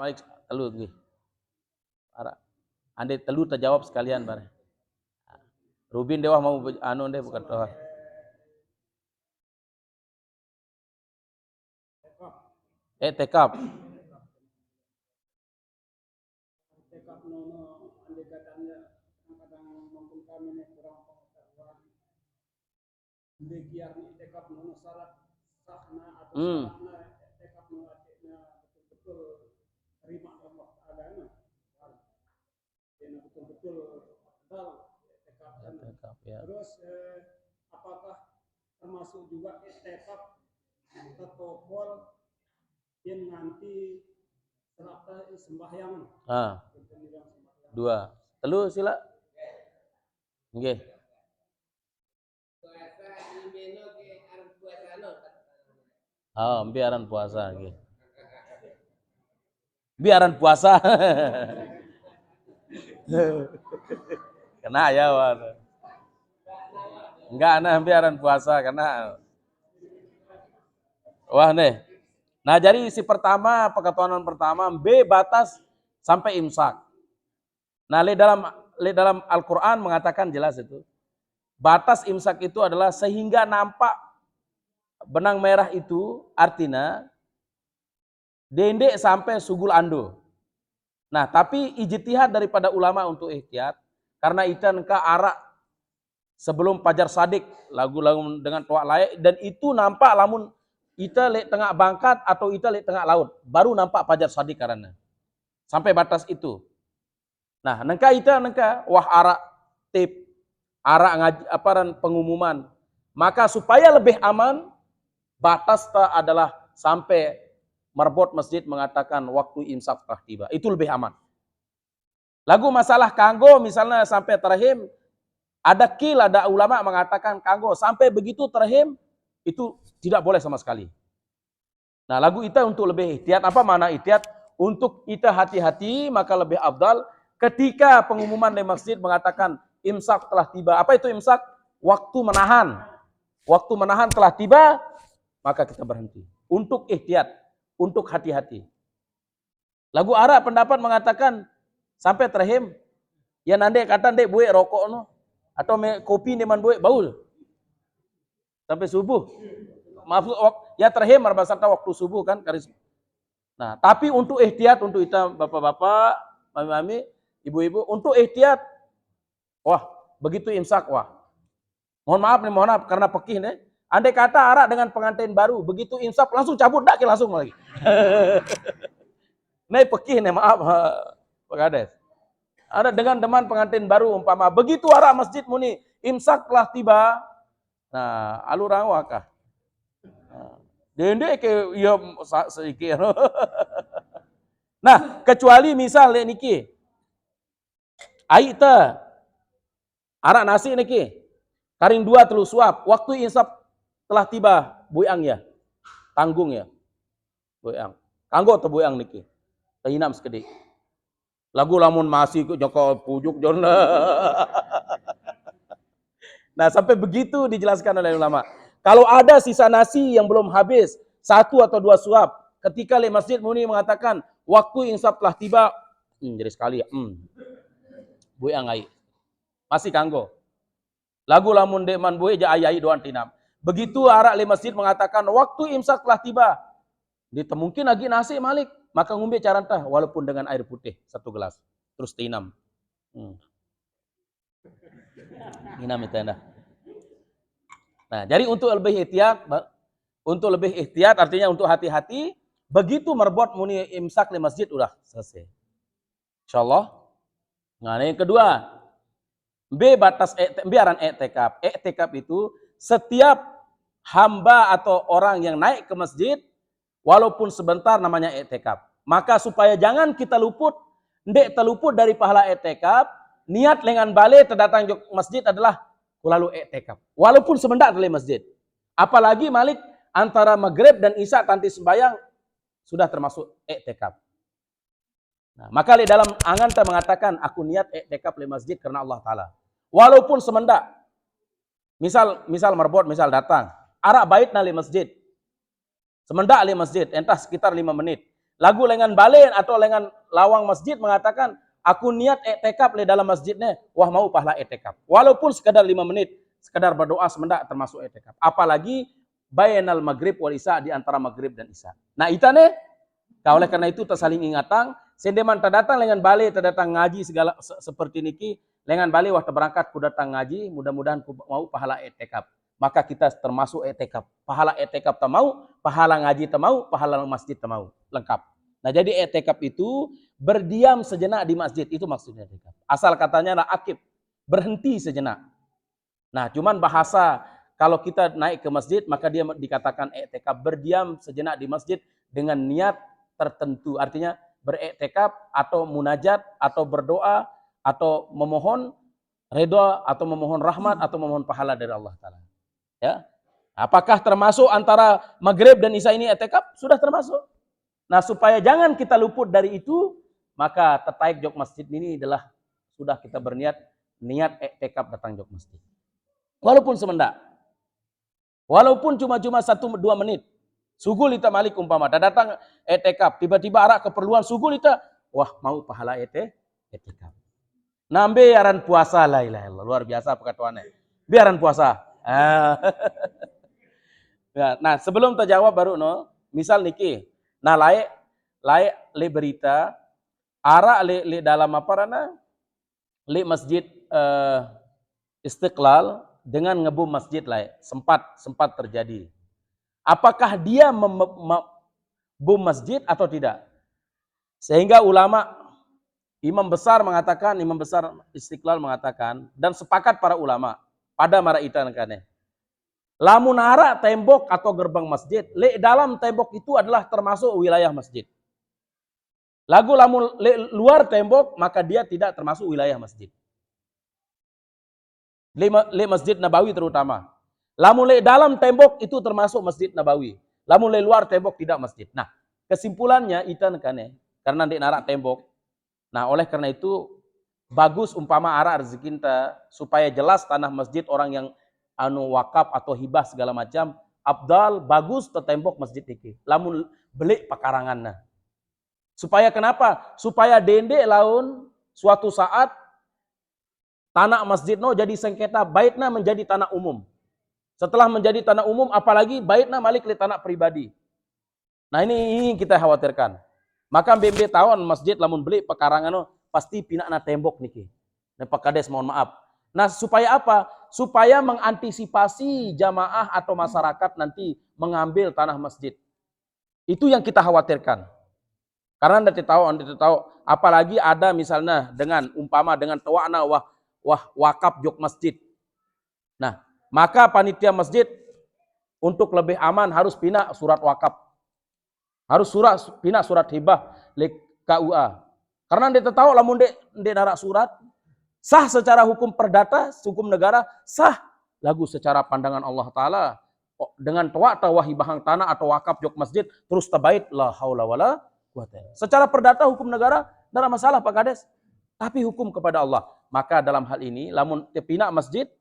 Malik telu nggih. Ara. Ande telu terjawab sekalian bare. Rubin dewa mau anu deh bukan doa. Etekap. Etekap nono ande katanya kadang mampun kami nih kurang pengetahuan. Begiar etekap nono syarat sahna atau syaratna etekap nono betul-betul terima Allah Ta'ala. Dan betul-betul dal etekap ya. Terus apakah termasuk juga etekap tetokol yang nanti serata sembahyang? Dua. Telu sila. Nggih. Biaran puasa nggih. Biaran puasa. Kena ya, Wan. Enggak, biaran puasa karena wah nih. Nah, jadi isi pertama, perketuanan pertama, B batas sampai imsak. Nah, dalam Al-Qur'an mengatakan jelas itu. Batas imsak itu adalah sehingga nampak benang merah itu artinya dendek sampai sugul ando. Nah, tapi ijtihad daripada ulama untuk ihtiyat karena itan ka arak sebelum fajar sadik lagu-lagu dengan tuak layak dan itu nampak lamun ita lek tengah bangkat atau ita lek tengah laut baru nampak fajar sadik karena sampai batas itu. Nah, nengka wah arak tip arak ngaji aparan pengumuman. Maka supaya lebih aman batas adalah sampai marbot masjid mengatakan waktu imsak telah tiba. Itu lebih aman. Lagu masalah kanggo misalnya sampai terhim ada ulama mengatakan kanggo sampai begitu terhim itu tidak boleh sama sekali. Nah, lagu kita untuk lebih ihtiyat, apa mana ihtiyat? Untuk kita hati-hati, maka lebih afdal ketika pengumuman di masjid mengatakan imsak telah tiba. Apa itu imsak? Waktu menahan. Waktu menahan telah tiba, maka kita berhenti. Untuk ihtiyat, untuk hati-hati. Lagu Arab pendapat mengatakan sampai terhim, ya nande kata ndek buek rokok no, atau kopi neman buek baul. Sampai subuh. Maaf, ya terhim beserta waktu subuh kan karis. Nah, tapi untuk ihtiyat untuk kita bapak-bapak, mami-mami, ibu-ibu untuk ihtiyat. Wah, begitu imsak wah. Mohon maaf karena pekih nih. Andai kata arak dengan pengantin baru, begitu imsak langsung cabut dak langsung lagi. Nih pekih nih maaf Pak Kades. Ada dengan teman pengantin baru umpama begitu arak masjid muni imsak telah tiba. Nah, alurang wakah. Dende ke ya sedikit. Nah, kecuali misal niki. Ai teh arak nasi niki. Karing 2 telu suap. Waktu insap telah tiba buyang ya. Tanggung ya. Buyang. Kanggo atau buyang niki. Tehinam sekedik. Lagu lamun masih joko pujuk jon. Nah, sampai begitu dijelaskan oleh ulama. Kalau ada sisa nasi yang belum habis, 1 atau 2 suap, ketika le masjid muni mengatakan waktu insaf telah tiba, jadi sekali ya, buyang ai. Masih kanggo. Lagu lamun deman buih ja ayai doan tinam. Begitu arak le masjid mengatakan waktu imsak telah tiba, mungkin lagi nasi malik, maka ngumbe carantah walaupun dengan air putih 1 gelas, terus tinam. Tinam itu dah. Nah, jadi untuk lebih ihtiyat artinya untuk hati-hati, begitu merbot muni imsak di masjid udah selesai. Insyaallah. Nah, yang kedua, B batas biaran i'tikaf. I'tikaf itu setiap hamba atau orang yang naik ke masjid walaupun sebentar namanya i'tikaf. Maka supaya jangan kita terluput dari pahala i'tikaf, niat dengan balik terdatang ke masjid adalah lalu i'tikaf. Walaupun sebentar dari masjid. Apalagi malik antara maghrib dan isya tanti sembahyang sudah termasuk i'tikaf. Nah, maka di dalam angan kita mengatakan aku niat i'tikaf di masjid karena Allah Ta'ala. Walaupun semendak. Misal marbot, misal datang. Arak bait na li masjid. Semendak li masjid, entah sekitar 5 menit. lagu lengan balen atau lengan lawang masjid mengatakan, aku niat i'tikaf le dalam masjidnya, wah mau pahala i'tikaf. Walaupun sekedar 5 menit, sekedar berdoa semendak termasuk i'tikaf. Apalagi bainal maghrib wal isya, di antara maghrib dan isya. Nah, itane oleh karena itu tersaling ingatan, sendeman terdatang lengan bale, terdatang ngaji segala seperti niki, lengan bale wah berangkat ku datang ngaji, mudah-mudahan ku mau pahala i'tikaf. Maka kita termasuk i'tikaf. Pahala i'tikaf tak mau, pahala ngaji tak mau, pahala masjid tak mau. Lengkap. Nah, jadi i'tikaf itu berdiam sejenak di masjid, itu maksudnya i'tikaf. Asal katanya lah akib, berhenti sejenak. Nah, cuman bahasa kalau kita naik ke masjid, maka dia dikatakan i'tikaf, berdiam sejenak di masjid dengan niat tertentu. Artinya beriktikaf atau munajat atau berdoa atau memohon redha atau memohon rahmat atau memohon pahala dari Allah Ta'ala. Ya, apakah termasuk antara maghrib dan isya ini i'tikaf? Sudah termasuk. Nah, supaya jangan kita luput dari itu, maka tertaik jok masjid ini adalah sudah kita berniat niat i'tikaf datang jok masjid. Walaupun semendak, walaupun cuma 1-2 menit, sugul ita malik umpama, datang i'tikaf, tiba-tiba arak keperluan sugul ita, wah mau pahala i'tikaf. Nambe aran puasa, la ilaha illallah, luar biasa perkataannya. Biaran puasa. Nah, sebelum terjawab baru no, misal niki, nah layak le berita, arak le dalam apa rana, le masjid Istiqlal dengan ngebom masjid layak, sempat terjadi. Apakah dia bom masjid atau tidak? Sehingga ulama Imam besar Istiqlal mengatakan, dan sepakat para ulama pada mara itan kane. Lamun ara tembok atau gerbang masjid, le dalam tembok itu adalah termasuk wilayah masjid. Lagu lamun le luar tembok, maka dia tidak termasuk wilayah masjid. Le Masjid Nabawi terutama. Lamun le dalam tembok itu termasuk Masjid Nabawi. Lamun le luar tembok tidak masjid. Nah, kesimpulannya itan kane, karena di narak tembok. Nah, oleh karena itu bagus umpama ara rezekinta supaya jelas tanah masjid orang yang anu wakaf atau hibah segala macam, abdal bagus tetembok masjid iki. Lamun beli pekaranganna. Supaya kenapa? Supaya dende laun suatu saat tanah masjid no jadi sengketa, baitna menjadi tanah umum. Setelah menjadi tanah umum, apalagi baitna malik li tanah pribadi. Nah, ini kita khawatirkan. Maka BMB tahun masjid lamun beli pekarangan no pasti pinak na tembok niki. Nah, Pak Kades mohon maaf. Nah, supaya apa? Supaya mengantisipasi jamaah atau masyarakat nanti mengambil tanah masjid. Itu yang kita khawatirkan. Karena nanti tahu, apalagi ada misalnya dengan umpama dengan tawana wakaf jok masjid. Nah, maka panitia masjid untuk lebih aman harus pinak surat wakaf. Harus pinak surat hibah le KUA. Karena dia tahu lamun dia narak surat sah secara hukum perdata, hukum negara sah. Lagu secara pandangan Allah Ta'ala dengan tawa hibahang tanah atau wakaf jok masjid terus tabait la haula wala quwata. Secara perdata hukum negara tidak ada masalah Pak Kades. Tapi hukum kepada Allah. Maka dalam hal ini lamun pinak masjid,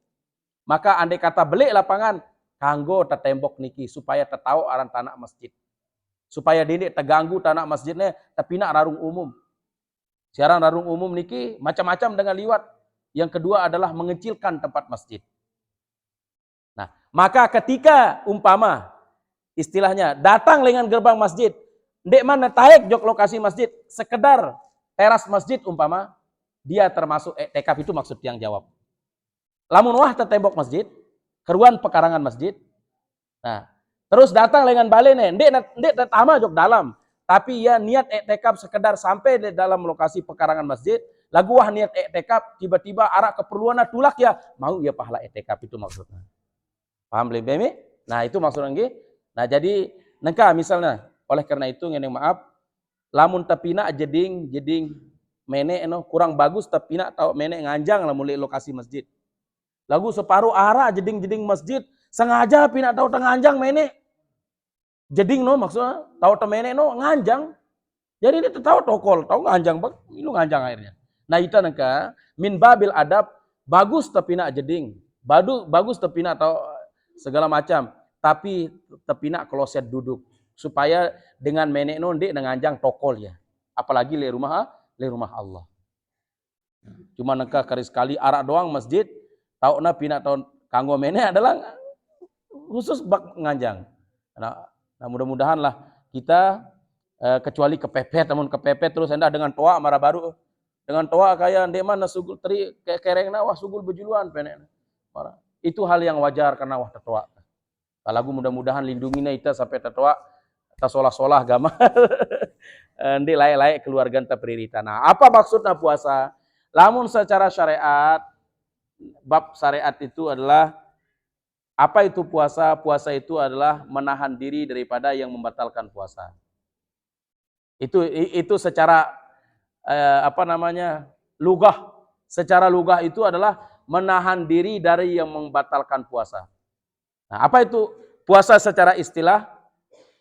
maka andai kata beli lapangan kanggo tetembok niki supaya tertahu aran tanah masjid. Supaya dini terganggu tanah masjidnya terpinak rarung umum. Siaran rarung umum niki macam-macam dengan liwat. Yang kedua adalah mengecilkan tempat masjid. Nah, maka ketika umpama istilahnya datang dengan gerbang masjid, ndek mana taek jok lokasi masjid, sekedar teras masjid umpama, dia termasuk i'tikaf, itu maksud yang jawab. Lamun wah tetembok masjid, keruan pekarangan masjid. Nah, terus datang dengan balene, ndek tama jok dalam, tapi ya niat i'tikaf sekedar sampai di dalam lokasi pekarangan masjid, lagu wah niat i'tikaf, tiba-tiba arak keperluan tulak ya, mau ya pahala i'tikaf, itu maksudnya. Paham lebih? Nah, itu maksudnya. Nah, jadi nengka misalnya, oleh karena itu ngene maaf, lamun tepina jeding mene kurang bagus tepina tau mene nganjang lamun li lokasi masjid. Lagu separuh arah jeding masjid, sengaja pina tau tenganjang mene. Jeding no maksudnya tau temene no nganjang. Jadi dia tahu tokol, tahu nganjang bang, lu nganjang akhirnya. Nah, itu nengka min babil adab bagus tepina jeding. Bagus tepina tau segala macam, tapi tepina kloset duduk. supaya dengan menek nonde nganjang tokol ya. Apalagi le rumah Allah. Cuma neka kari sekali arak doang masjid, tahu na pina tahun kanggo menek adalah khusus bak nganjang. Nah mudah-mudahan lah kita kecuali kepepet, namun kepepet terus hendak dengan toa marah baru. Dengan toa kayak ndek mana sugul teri kerengna wah sugul bejuluan penek. Itu hal yang wajar karena wah tetoa. Kalau mudah-mudahan lindunginya kita sampai tetoa kita solah-solah agama. Ndek layak-layak keluarga kita prioritas. Nah, apa maksudnya puasa? Lamun secara syariat, bab syariat itu adalah apa itu puasa? Puasa itu adalah menahan diri daripada yang membatalkan puasa. Itu secara lugah. Secara lugah itu adalah menahan diri dari yang membatalkan puasa. Nah, apa itu puasa secara istilah?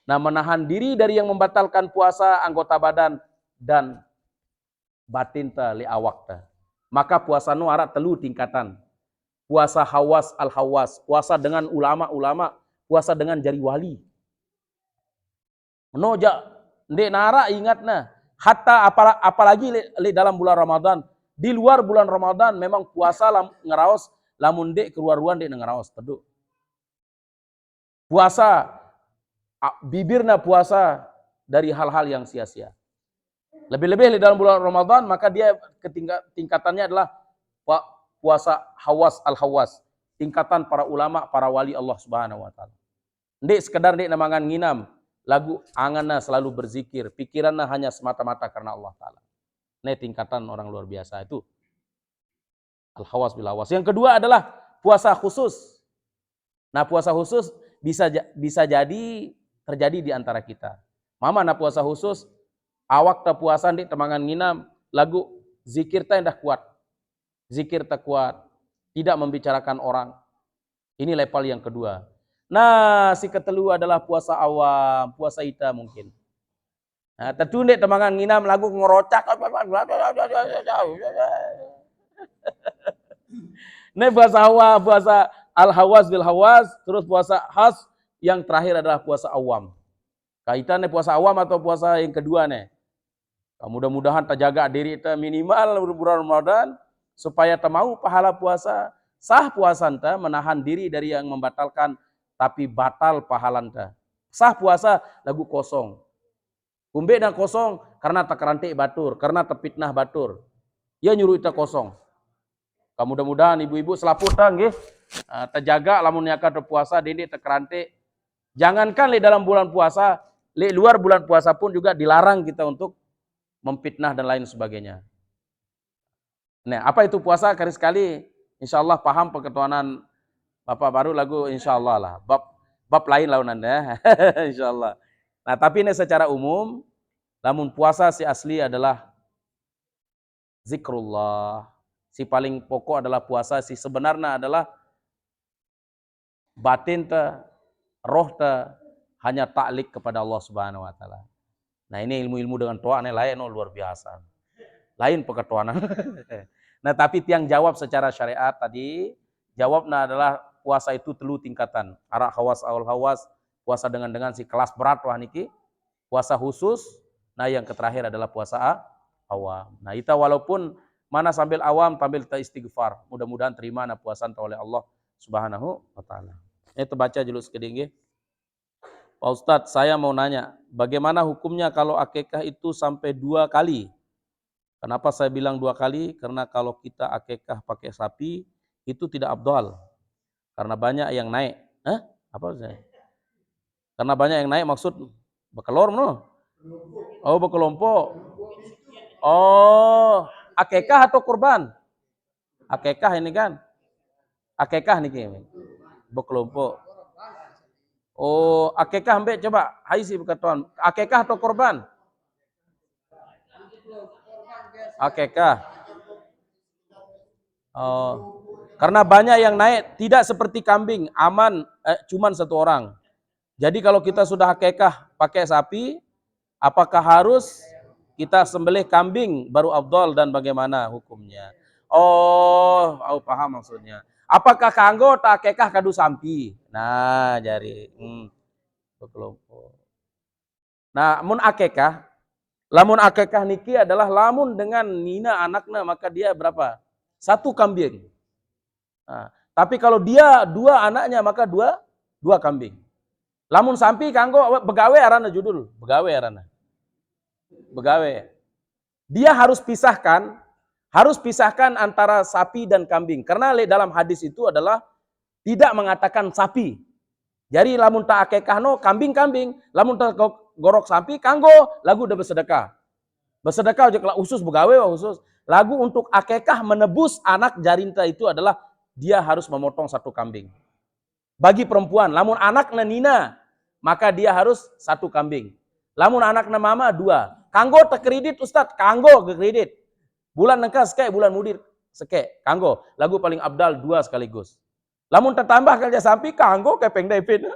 Nah, menahan diri dari yang membatalkan puasa anggota badan dan batin li awak. Maka puasa nu ara telu tingkatan. Puasa hawas al-hawas, puasa dengan ulama-ulama, puasa dengan jari wali. Noja ndek nara ingatna. Hatta apalagi dalam bulan Ramadan, di luar bulan Ramadan memang puasa ngeraos lamun dek keluar-luar dek ngeraos teduh. Puasa bibirna puasa dari hal-hal yang sia-sia. Lebih-lebih dalam bulan Ramadan maka dia tingkatannya adalah puasa hawas al-hawas, tingkatan para ulama, para wali Allah Subhanahu wa taala. Ndek sekedar ndek namangan nginam, lagu anganna selalu berzikir, pikiranna hanya semata-mata karena Allah Ta'ala. Ini tingkatan orang luar biasa itu. Al-hawas bil hawas. Yang kedua adalah puasa khusus. Nah puasa khusus bisa jadi terjadi di antara kita. Mama na puasa khusus, awak ta puasa di temangan nginam, lagu zikir ta indah kuat. Zikir ta kuat, tidak membicarakan orang. Ini level yang kedua. Nah, si ketelu adalah puasa awam, puasa ita mungkin. Nah, tertundek temangan nginam lagu ngerocak. Ini puasa awam, puasa al-hawas bil hawas, terus puasa khas, yang terakhir adalah puasa awam. Kaitannya puasa awam atau puasa yang kedua nih. Mudah-mudahan terjaga diri kita minimal bulan Ramadan supaya temau pahala puasa, sah puasanta menahan diri dari yang membatalkan tapi batal pahalanta. Sah puasa lagu kosong. Kumbe dan kosong karena tak kerantik batur, karena terfitnah batur. Ya nyuruh kita kosong. Mudah-mudahan ibu-ibu selaputan nggih. Terjaga lamun nyaka puasa dini terkerantik. Jangankan li dalam bulan puasa, li luar bulan puasa pun juga dilarang kita untuk memfitnah dan lain sebagainya. Nah, apa itu puasa? Kali sekali insyaallah paham perketuanan Bapak baru lagu insyaallah lah. Bab lain launannya. Insyaallah. Nah, tapi ini secara umum, namun puasa si asli adalah zikrullah. Si paling pokok adalah puasa, si sebenarnya adalah batin ta, roh ta hanya ta'lik kepada Allah Subhanahu wa taala. Nah, ini ilmu-ilmu dengan toa ini lain luar biasa. Lain perketuanan. Nah, tapi tiang jawab secara syariat tadi, jawabnya adalah puasa itu telu tingkatan. Arak hawas awal hawas, puasa dengan si kelas berat wah niki, puasa khusus. Nah, yang terakhir adalah puasa awam. Nah, kita walaupun mana sambil awam sambil kita istighfar, mudah-mudahan terima na puasan oleh Allah Subhanahu wa taala. Itu baca dulu sedikit. Pak Ustadz, saya mau nanya, bagaimana hukumnya kalau akikah itu sampai 2 kali? Kenapa saya bilang 2 kali? Karena kalau kita akikah pakai sapi, itu tidak afdal. Karena banyak yang naik. Apa saya? Karena banyak yang naik maksud bekelor no? Oh, bekelompok. Oh, akikah atau kurban? Akikah ini kan? Akikah nih bekelompok. Oh, akikah ambek coba. Hai si berkatuan. Akikah atau kurban? Akikah. Oh. Karena banyak yang naik, tidak seperti kambing, aman, cuman 1 orang. Jadi kalau kita sudah akikah pakai sapi, apakah harus kita sembelih kambing baru afdal dan bagaimana hukumnya? Oh, aku paham maksudnya. Apakah kanggo tak akikah kadu sampi? Nah, jari berkelompok. Nah, lamun akekah niki adalah lamun dengan nina anaknya maka dia berapa? 1 kambing. Nah, tapi kalau dia 2 anaknya maka dua kambing. Lamun sampi kanggo begawe arana judul, begawe arana. Begawe. Dia harus pisahkan antara sapi dan kambing. Karena dalam hadis itu adalah tidak mengatakan sapi. Jadi lamun tak akekahno kambing-kambing, lamun tak gorok sapi kanggo lagu udah bersedekah. Bersedekah aja usus begawe usus. Lagu untuk akekah menebus anak jarinta itu adalah dia harus memotong 1 kambing. Bagi perempuan, lamun anaknya nina, maka dia harus 1 kambing. Lamun anaknya mama 2. Kanggo terkredit Ustadz, kanggo ke kredit. Bulan nengka seke, bulan mudir seke, kanggo. Lagu paling abdal 2 sekaligus. Lamun tertambah kerja sampi, kanggo kepeng daipin.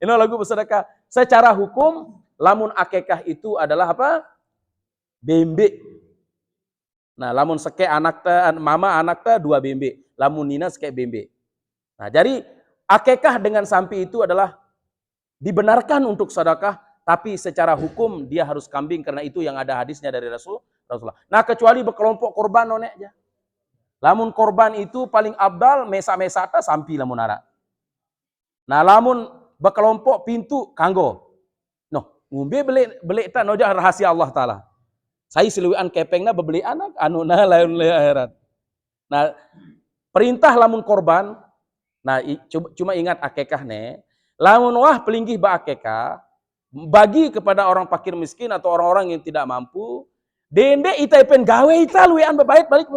Ini lagu bersedekah. Secara hukum, lamun akekah itu adalah apa? Bembe. Nah, lamun seke mama anak 2 bembe. Lamun nina seke bembe. Nah, jadi akekah dengan sampi itu adalah dibenarkan untuk sedekah, tapi secara hukum dia harus kambing karena itu yang ada hadisnya dari Rasulullah. Nah, kecuali berkelompok korban nonek aja. Lamun korban itu paling abdal mesa-mesa ta sampi lamun ara. Nah, lamun berkelompok pintu kanggo. Noh, ngumbe beli ta noja rahasia Allah taala. Saya siluan kepengna bebeli anak anu na lain akhirat. Nah, perintah lamun korban. Nah, cuma ingat akekah ne. Lamun wah pelinggih ba akekah bagi kepada orang fakir miskin atau orang-orang yang tidak mampu, dende ita pen gawe ita luwean bebait balik.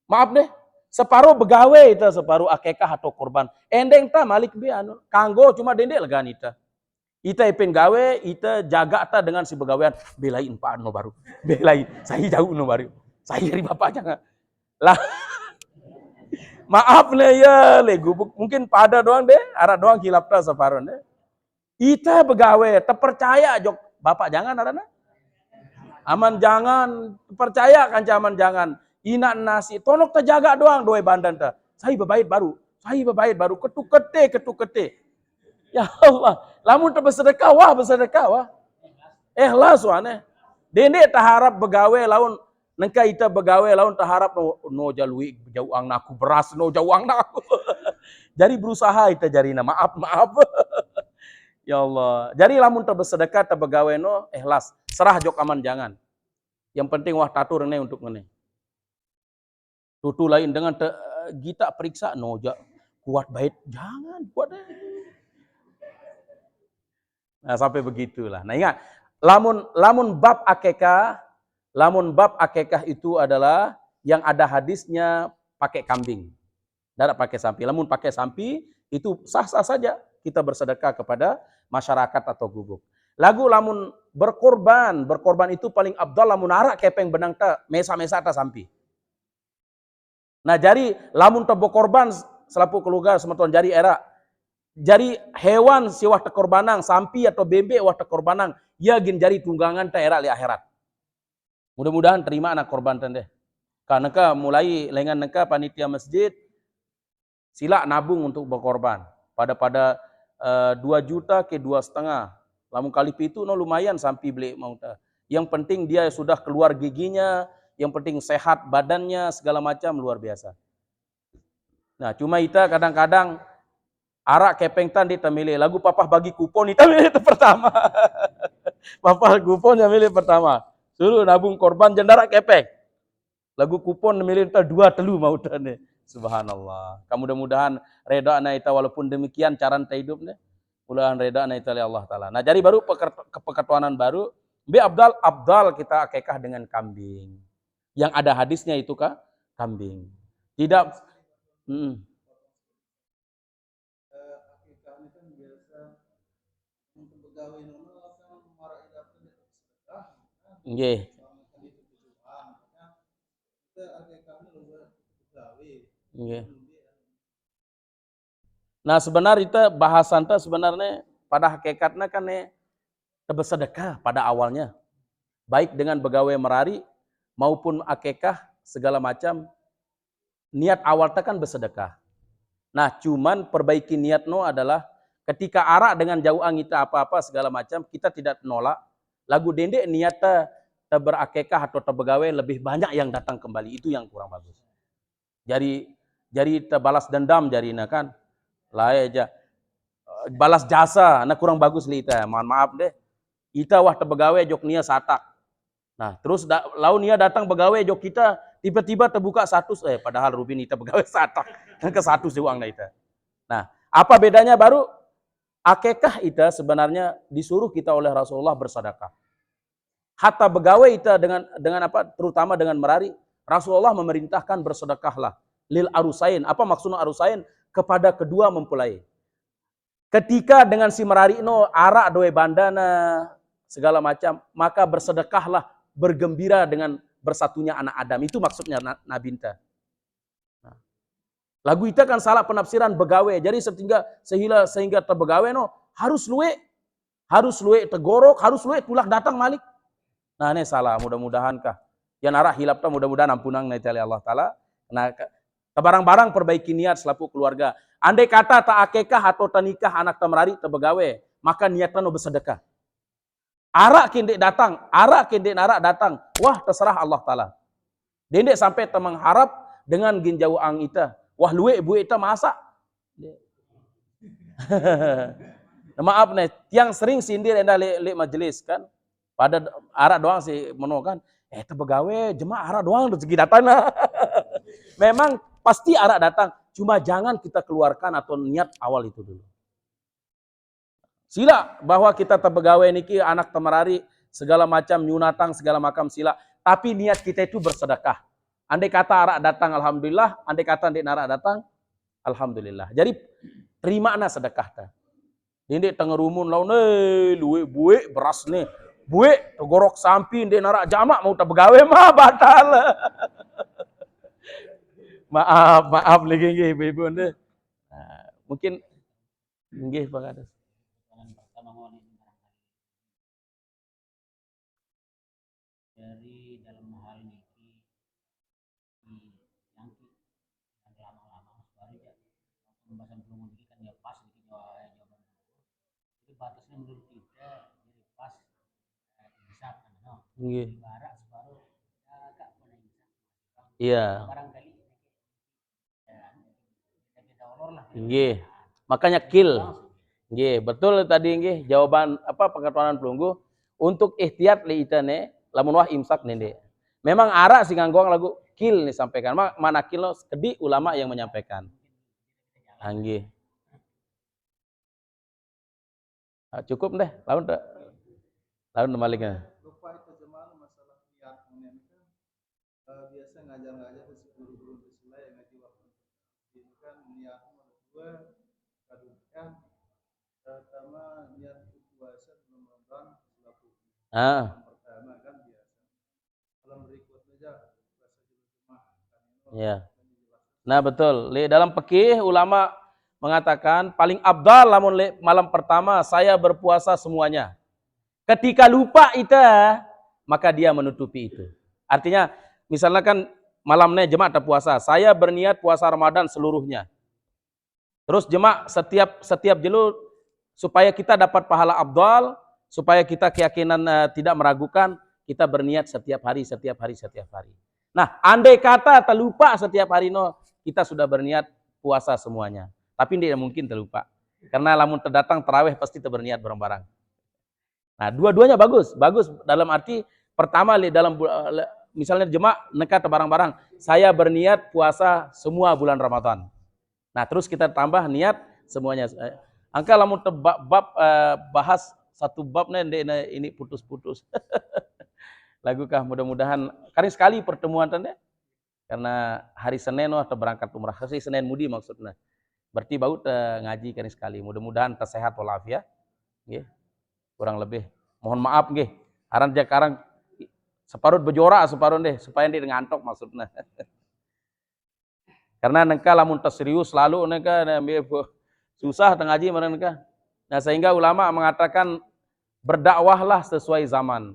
Maaf deh, separuh begawe ita, separuh akekah atau korban. Endeng ta malik be anu, kanggo cuma dende legan ita. Ita pen gawe, ita jaga ta dengan si begawean, belain Pak Ano baru. Belain, saya jauh no baru. Saya dari bapak jangan. Lah maaf nih ya, mungkin pada doang deh, arah doang hilap ta separuh deh. Ita begawe, terpercaya jok bapak jangan arana. Aman jangan, percaya kan aman jangan. Ina nasi, tonok terjaga doang doe bandan ta. Saya bebait baru, ketuk kete. Ya Allah, lamun bersedekah wah. Ikhlas wane. Dende taharap begawe laun nengka ita begawe laun taharap no jalui jauang naku beras no jauang naku. Jadi berusaha ita jarina, maaf. Ya Allah. Jadi lamun bersedekah begawe no ikhlas, serah jok aman jangan. Yang penting wah tatur ne untuk ngene. Tutu lain dengan kita periksa noja kuat baik jangan kuat. Nah, sampai begitulah. Nah, ingat lamun bab akekah itu adalah yang ada hadisnya pakai kambing. Tidak pakai sapi. Lamun pakai sapi itu sah-sah saja kita bersedekah kepada masyarakat atau gubuk. Lagu lamun berkorban itu paling abdal lamun arak kepeng benang ta mesa-mesa ta sampi. Nah, jadi lamun tebo korban selapu keluarga semeton jari era. Jari hewan si wah tekorbanang, sampi atau bembe wah tekorbanang, ya gin jari tunggangan ta era li akhirat. Mudah-mudahan terima anak korban tende. Karena mulai lengan neka panitia masjid sila nabung untuk berkorban. Pada 2 juta ke 2,5. Lamun kali itu no lumayan sampi beli mau ta. Yang penting dia sudah keluar giginya, yang penting sehat badannya, segala macam luar biasa. Nah, cuma ita kadang-kadang arak kepeng tan kita milih. Lagu papa bagi kupon ita milih itu pertama. Papa kupon yang milih pertama. Suruh nabung korban jendara kepeng. Lagu kupon milih ita 2 telu mau tane. Subhanallah. Mudah-mudahan reda ana ita walaupun demikian cara anta hidup ne. Mudah-mudahan reda ana ita Allah taala. Nah, jadi baru kepeketuanan baru be abdal kita akekah dengan kambing. Yang ada hadisnya itu kambing. Tidak Akikah ini kan biasa untuk pegawai normal kan marah itu sedekah. nggih. Kita akikah ini juga pegawai. Nggih. Nah, sebenarnya itu bahasan itu sebenarnya pada hakikatnya kan bersedekah pada awalnya. Baik dengan pegawai merari maupun akikah segala macam niat awalnya kan bersedekah. Nah, cuman perbaiki niat adalah ketika arak dengan jauh kita apa-apa segala macam, kita tidak nolak. Lagu dendek niatnya berakekah atau terbegawai lebih banyak yang datang kembali. Itu yang kurang bagus. Jadi terbalas dendam jarina kan. Lah aja. Balas jasa, nah kurang bagus li ita. Mohon maaf deh. Ita wah terbegawai jok nia satak. Nah, terus lau nia datang begawai jok kita, tiba-tiba terbuka status, padahal Rubin ita begawai satak. Kan ke status uang na ita. Nah, apa bedanya baru? Akekah ita sebenarnya disuruh kita oleh Rasulullah bersedekah. Hatta begawai ita dengan apa? Terutama dengan merari, Rasulullah memerintahkan bersedekahlah lil arusain. Apa maksudnya arusain? Kepada kedua mempelai. Ketika dengan si merari no arak doe bandana segala macam, maka bersedekahlah, bergembira dengan bersatunya anak Adam. Itu maksudnya Nabinta. Lagu itu kan salah penafsiran begawe. Jadi sehingga terbegawe no harus luwe tegorok, harus luwe tulak datang malik. Nah ini salah, mudah-mudahan kah. Yang arah hilap ta mudah-mudahan ampunang na Allah Ta'ala. Nah, barang-barang perbaiki niat selaku keluarga. Andai kata tak akekah atau tak nikah anak temerari terbegawe, maka niatnya no bersedekah. Arak kendek datang, arak kendek narak datang. Wah terserah Allah Ta'ala. Dendek sampai mengharap dengan ginjau ang ita. Wah luwe bu ita masak. Maaf nih, yang sering sindir enda le majelis kan. Pada arak doang sih meno kan. Terbegawe jemaah arak doang rezeki datang. Memang pasti arak datang, cuma jangan kita keluarkan atau niat awal itu dulu. Sila bahwa kita terbegawe niki anak temerari segala macam nyunatang segala macam sila, tapi niat kita itu bersedekah. Andai kata arak datang, alhamdulillah. Andai kata andai narak datang, alhamdulillah. Jadi terima na sedekah ta. Ini tengerumun lawan luwe buwe beras nih. Buwe tegorok sampi ndek narak jamak mau terbegawe mah batal. maaf lagi nggih ibu-ibu ndek. Mungkin nggih Pak Kades. Dari dalam hal ini yang lama-lama baru ya pembahasan belum ini kan ya pas di jawaban jadi batasnya menurut kita jadi pas imsak kan no barak separuh agak pada imsak Iya. Barangkali kita olor lah nggih makanya kill nggih betul tadi nggih jawaban apa pengetahuan pelunggu untuk ihtiyat li itane lamun wah imsak nende. Memang arak sing nganggo lagu kil nih sampaikan. Mana kil no kedi ulama yang menyampaikan. Nggih. Cukup deh, lawan maliknya. Lupa itu jemaah masalah niat ini kan biasa ngajar-ngajar di guru-guru Bismillah yang ngaji waktu ini kan niat nomor 2 kadukan pertama niat puasa bulan Ramadan selaku pertama kan biasa. Kalau berikutnya aja puasa Jumat kan ya. Nah betul, dalam fikih ulama mengatakan paling abdal lamun malam pertama saya berpuasa semuanya. Ketika lupa itu, maka dia menutupi itu. Artinya, misalnya kan malamnya jemaah ada puasa, saya berniat puasa Ramadan seluruhnya. Terus jemaah setiap jelu supaya kita dapat pahala abdal, supaya kita keyakinan tidak meragukan, kita berniat setiap hari. Nah, andai kata terlupa setiap hari kita sudah berniat puasa semuanya. Tapi tidak mungkin terlupa. Karena lamun terdatang tarawih pasti berniat bareng-bareng. Nah, dua-duanya bagus dalam arti pertama dalam misalnya jemaah nekat barang-barang, saya berniat puasa semua bulan Ramadan. Nah, terus kita tambah niat semuanya. Angka lamun bahas satu babnya ini putus-putus. Lagukah mudah-mudahan kali sekali pertemuan tanda karena hari Senin atau berangkat umrah hari Senin mudi maksudnya. Berarti bau ngaji kali sekali. Mudah-mudahan tersehat walafiat. Nggih. Kurang lebih mohon maaf nggih aran jakarang separuh bejora separuh deh supaya dia ngantok maksudnya. Karena nengka lamun serius lalu nengka susah ngaji mereka. Nah sehingga ulama mengatakan berdakwahlah sesuai zaman.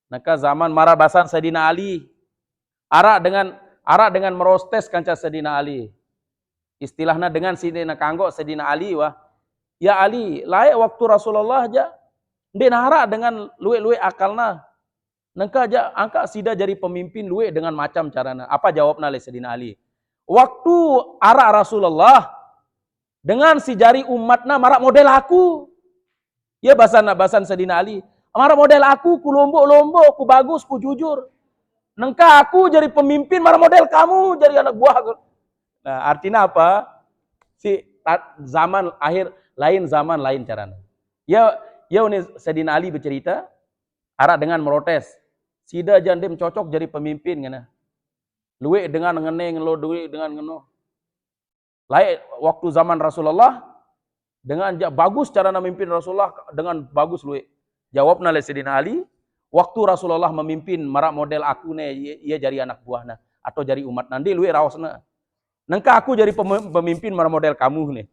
Nengka zaman marabasan Sayyidina Ali arak dengan merostes kanca Sayyidina Ali. Istilahnya dengan Sayyidina kanggo Sayyidina Ali wah Ya Ali, layak waktu Rasulullah aja, dia nahara dengan luwe-luwe akalna. Nengka aja angka sida jadi pemimpin luwe dengan macam carana. Apa jawabna oleh Sayyidina Ali? Waktu ara Rasulullah dengan si jari umatna marak model aku. Ya bahasan Sayyidina Ali. Marak model aku, ku lombok-lombok, ku bagus, ku jujur. Nengka aku jadi pemimpin, marak model kamu jadi anak buah. Nah, artinya apa? Si zaman akhir lain zaman lain caranya. Ya, ya ini Sayyidina Ali bercerita, ara dengan merotes. Sida jandim cocok jadi pemimpin ngana. Luwe dengan ngene ngelo duwe dengan ngeno. Lain waktu zaman Rasulullah dengan bagus cara memimpin Rasulullah dengan bagus luwe. Jawabna oleh Sayyidina Ali, waktu Rasulullah memimpin marak model aku ne ia jadi anak buahna atau jadi umat nanti luwe raosna. Nengka aku jadi pemimpin marak model kamu nih.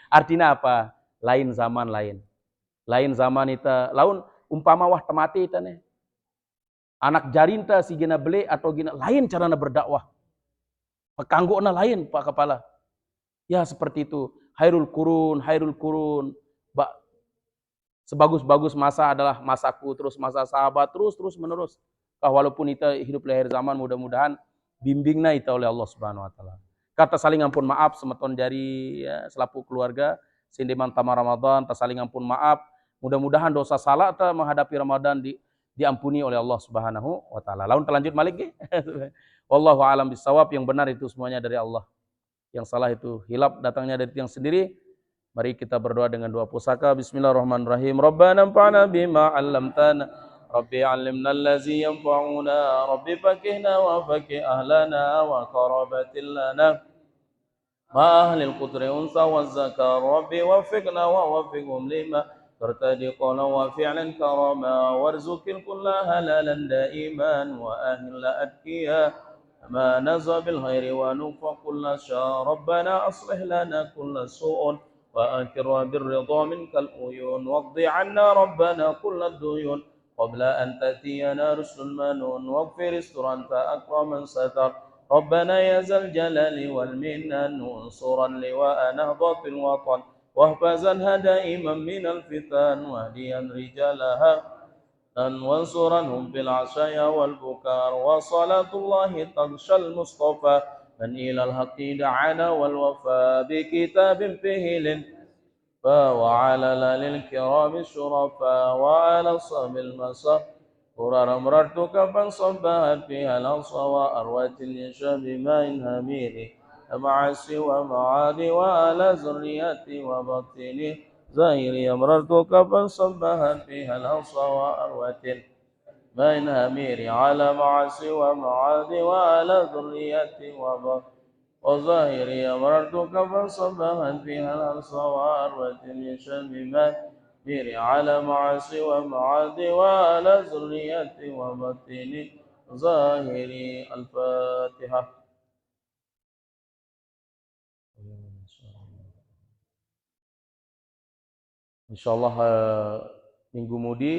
Artinya apa? Lain zaman lain. Lain zaman itu, laun umpama wah temati itu nih. Anak jarinta si gina beli atau gina lain cara berdakwah. Pekanggona lain Pak Kepala. Ya seperti itu. Hairul kurun. Sebagus-bagus masa adalah masaku, terus masa sahabat, terus menerus. Walaupun kita hidup di akhir zaman, mudah-mudahan bimbingna kita oleh Allah Subhanahu Wa Taala. Kata saling ampun maaf semeton jari ya, selaku keluarga. Sindiman tama Ramadan, saling ampun maaf. Mudah-mudahan dosa salah ta menghadapi Ramadan diampuni oleh Allah Subhanahu wa taala. Lalu terlanjut malik ge. Wallahu alam bisawab, yang benar itu semuanya dari Allah. Yang salah itu hilap datangnya dari yang sendiri. Mari kita berdoa dengan doa pusaka. Bismillahirrahmanirrahim. Rabbana anfa'na bima 'allamtana. Rabbi 'allimna allazi yanfa'una. Rabbi fakihna wa fakih ahlana wa qarabatil lana. Ma ahlil qudri unsa wa zakar. Rabbi wafiqna wa wafiqhum lima ترتدي قولا وفعلا كرما وارزق الكل هلالا دائما واهل اتقيا ما نزى بالخير ونوفى كل شر ربنا اصلح لنا كل سوء واكرم بالرضا منك العيون واقض عنا ربنا كل الديون قبل ان تاتينا رسل المنون واغفر استر انت اكرم من ستر ربنا يا ذا الجلال والمنن انصرا لواء نهضه الوطن واحفظنها دائما من الفتن واهديا رجالها وانصرنهم في العشايا والبكار وصلاة الله تغشى المصطفى من إلى الحق دعانا والوفاء بكتاب فيه وعلى الآل الكرام الشرفاء وعلى الصحب المصاب قرار مررتك فانصبها فيها الأنصى وأروت اليشا بماء همير معاصي ومعادي وعلى ذريتي وبطني زهيري مررتك فانصبها فيها الأنصى وأروت ماء همير على معاصي ومعادي وعلى ذريتي وبطني وظاهري مررتك فانصبها فيها الأنصار وتنشا بما بيري على معاصي ومعادي وعلى ذريتي وبطني ظاهري الفاتحة. Insyaallah minggu mudi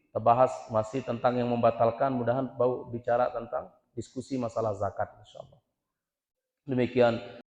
kita bahas masih tentang yang membatalkan, mudahan bau bicara tentang diskusi masalah zakat insyaallah. Demikian